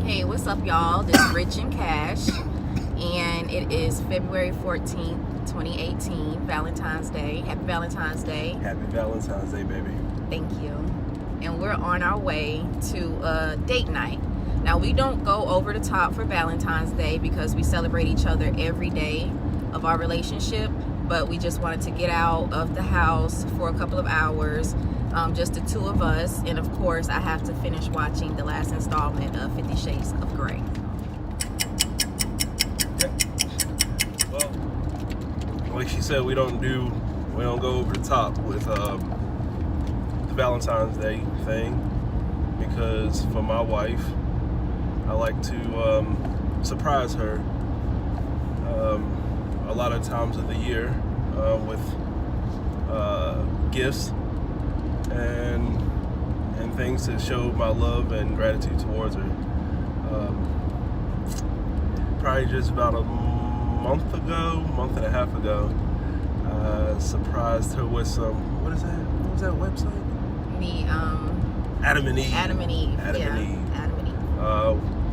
Hey, what's up, y'all? This is Rich and Kash, and it is February 14th, 2018, Valentine's Day. Happy Valentine's Day. Happy Valentine's Day, baby. Thank you. And we're on our way to a date night. Now, we don't go over the top for Valentine's Day because we celebrate each other every day of our relationship, but we just wanted to get out of the house for a couple of hours, just the two of us. And of course, I have to finish watching the last installment of 50 Shades of Grey. Yeah. Well, like she said, we don't go over the top with the Valentine's Day thing, because for my wife, I like to surprise her a lot of times of the year with gifts and things to show my love and gratitude towards her. Probably just about a month and a half ago, I surprised her with some, what was that website? The Adam and Eve. Adam and Eve. Adam and Eve.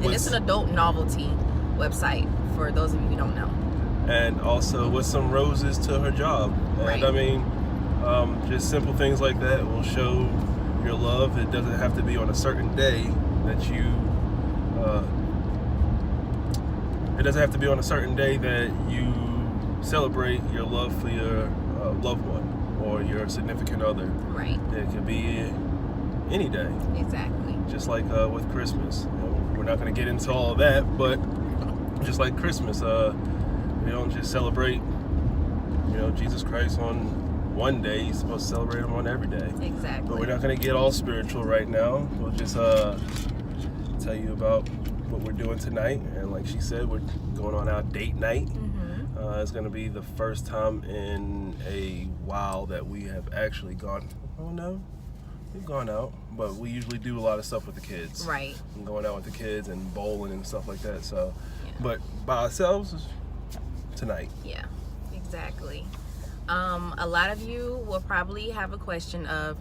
And it's an adult novelty website for those of you who don't know. And also with some roses to her job. And right. I mean, just simple things like that will show your love. It doesn't have to be on a certain day that you, celebrate your love for your loved one or your significant other. Right. It could be any day. Exactly. Just like with Christmas. We're not going to get into all of that, but just like Christmas, we don't just celebrate, Jesus Christ on one day. You're supposed to celebrate him on every day. Exactly. But we're not going to get all spiritual right now. We'll just tell you about what we're doing tonight. And like she said, we're going on our date night. Mm-hmm. It's going to be the first time in a while that we have actually gone. Oh no, we've gone out, but we usually do a lot of stuff with the kids. Right. And going out with the kids and bowling and stuff like that. So, yeah. But by ourselves tonight. Yeah, exactly. A lot of you will probably have a question of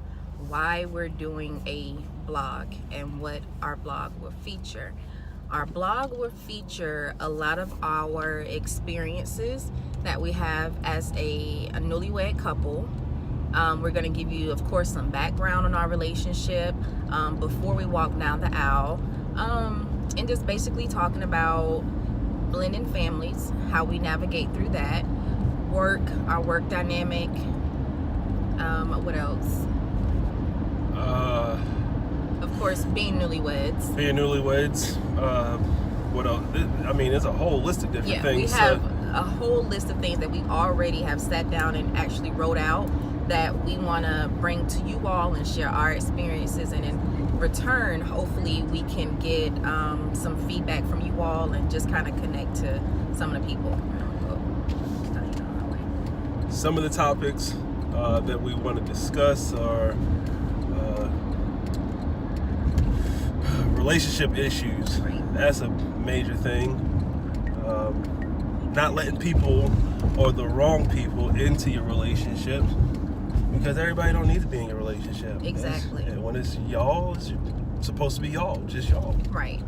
why we're doing a blog and what our blog will feature. Our blog will feature a lot of our experiences that we have as a newlywed couple. We're going to give you, of course, some background on our relationship before we walk down the aisle, and just basically talking about blending families, how we navigate through that, our work dynamic. What else? Of course, being newlyweds. What else? I mean, there's a whole list of different things. We have a whole list of things that we already have sat down and actually wrote out that we want to bring to you all and share our experiences. And in return, hopefully, we can get some feedback from you all and just kind of connect to some of the people. Some of the topics that we want to discuss are relationship issues. Right. That's a major thing. Not letting people or the wrong people into your relationship, because everybody don't need to be in your relationship. Exactly. And when it's y'all, it's supposed to be y'all, just y'all. Right.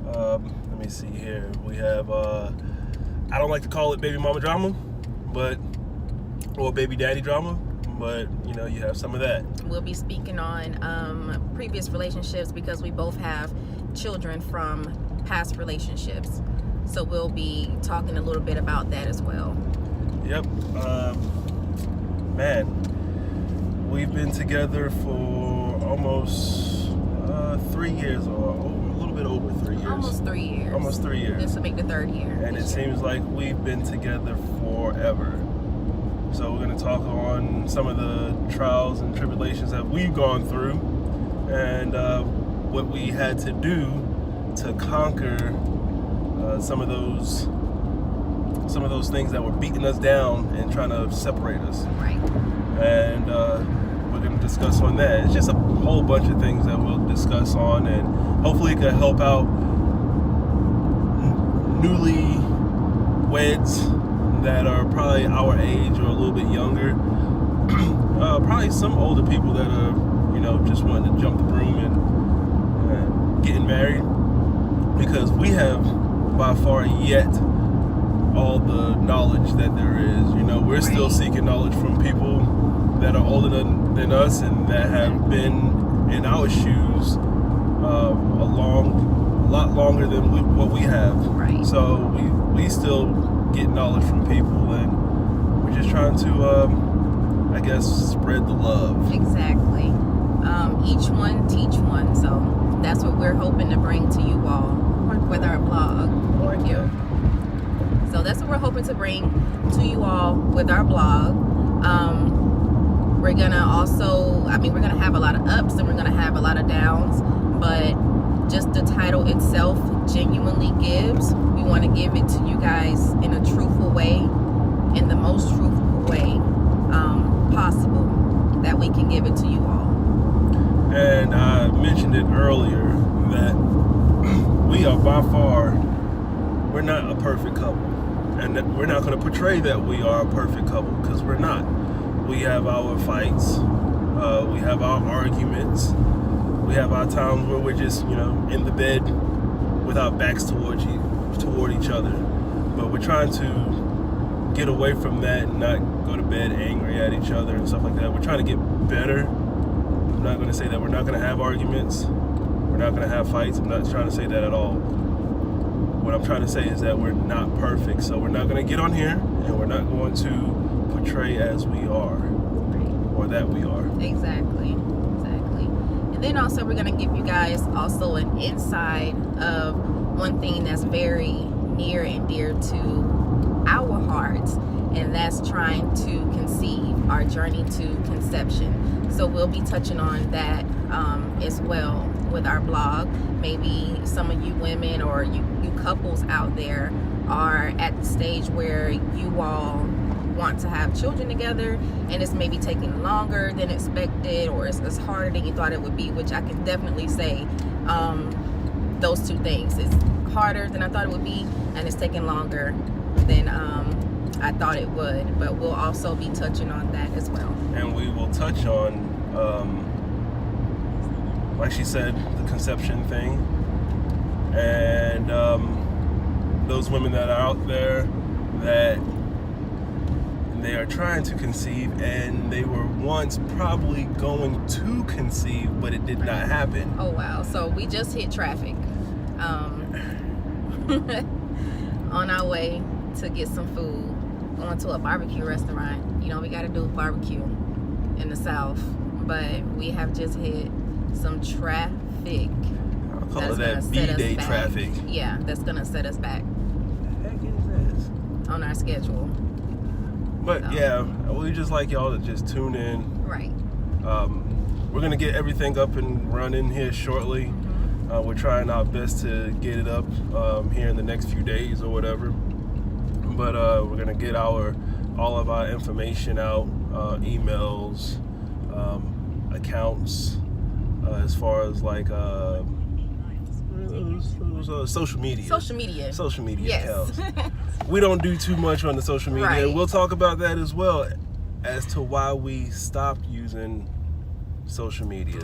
Let me see here. We have, I don't like to call it baby mama drama, or baby daddy drama, but you have some of that. We'll be speaking on previous relationships because we both have children from past relationships. So we'll be talking a little bit about that as well. Yep. Man, we've been together for almost 3 years, or a little bit over 3 years. Almost 3 years. Almost 3 years. This will make the third year. And it seems like we've been together forever. So we're going to talk on some of the trials and tribulations that we've gone through, and what we had to do to conquer some of those things that were beating us down and trying to separate us. Right. And we're going to discuss on that. It's just a whole bunch of things that we'll discuss on, and hopefully it can help out newlyweds that are probably our age or a little bit younger. Probably some older people that are, just wanting to jump the broom and getting married. because we have by far yet all the knowledge that there is. You know, we're still seeking knowledge from people that are older than us and that have been in our shoes a lot longer than what we have. Right. So we still get knowledge from people, and we're just trying to, I guess, spread the love. Exactly. Each one teach one. So that's what we're hoping to bring to you all with our blog. Thank you. So that's what we're hoping to bring to you all with our blog. We're gonna also, we're gonna have a lot of ups and we're gonna have a lot of downs, but just the title itself, Genuinely Gibbs, we want to give it to you guys in a truthful way, in the most truthful way possible that we can give it to you all. And I mentioned it earlier that we are by far, we're not a perfect couple, and that we're not going to portray that we are a perfect couple, because we're not. We have our fights, we have our arguments, we have our times where we're just, in the bed with our backs toward each other. But we're trying to get away from that and not go to bed angry at each other and stuff like that. We're trying to get better. I'm not going to say that we're not going to have arguments. We're not going to have fights. I'm not trying to say that at all. What I'm trying to say is that we're not perfect. So we're not going to get on here and we're not going to portray as we are, or that we are. Exactly. And then also we're going to give you guys also an insight of one thing that's very near and dear to our hearts, and that's trying to conceive, our journey to conception. So we'll be touching on that as well with our blog. Maybe some of you women or you couples out there are at the stage where you all want to have children together and it's maybe taking longer than expected, or it's harder than you thought it would be, which I can definitely say those two things. It's harder than I thought it would be, and it's taking longer than I thought it would. But we'll also be touching on that as well. And we will touch on, like she said, the conception thing, and those women that are out there that they are trying to conceive, and they were once probably going to conceive, but it did not happen. Oh wow. So we just hit traffic on our way to get some food, going to a barbecue restaurant. We got to do barbecue in the South, but we have just hit some traffic. I'll call it that B-Day traffic. Yeah, that's gonna set us back What the heck is this? on our schedule. But yeah, we just like y'all to just tune in. Right. We're gonna get everything up and running here shortly. We're trying our best to get it up here in the next few days or whatever. But we're gonna get all of our information out, emails, accounts, as far as like social media. Social media Yes. accounts. We don't do too much on the social media. Right. We'll talk about that as well, as to why we stopped using social media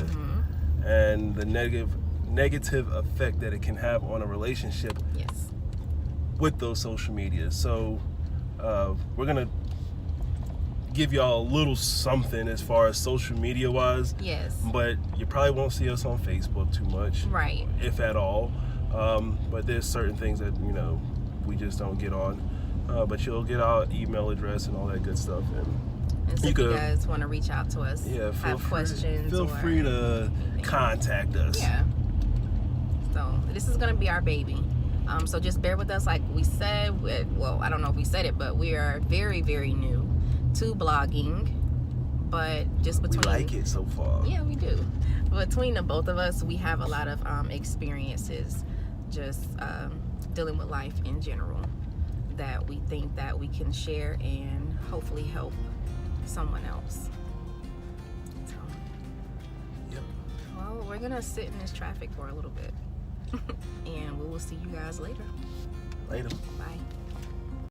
and the negative effect that it can have on a relationship with those social media. So we're gonna give y'all a little something as far as social media wise. Yes. But you probably won't see us on Facebook too much, Right. if at all. But there's certain things that we just don't get on. But you'll get our email address and all that good stuff. And so if you guys want to reach out to us, have questions, feel free to contact us. Yeah. So this is gonna be our baby. So just bear with us, like we said. Well, I don't know if we said it, but we are very, very new to blogging. But just between, we like it so far. Yeah, we do. Between the both of us, we have a lot of experiences just dealing with life in general that we think that we can share and hopefully help someone else. So, Yep. well, we're gonna sit in this traffic for a little bit and we will see you guys later. Later. Bye.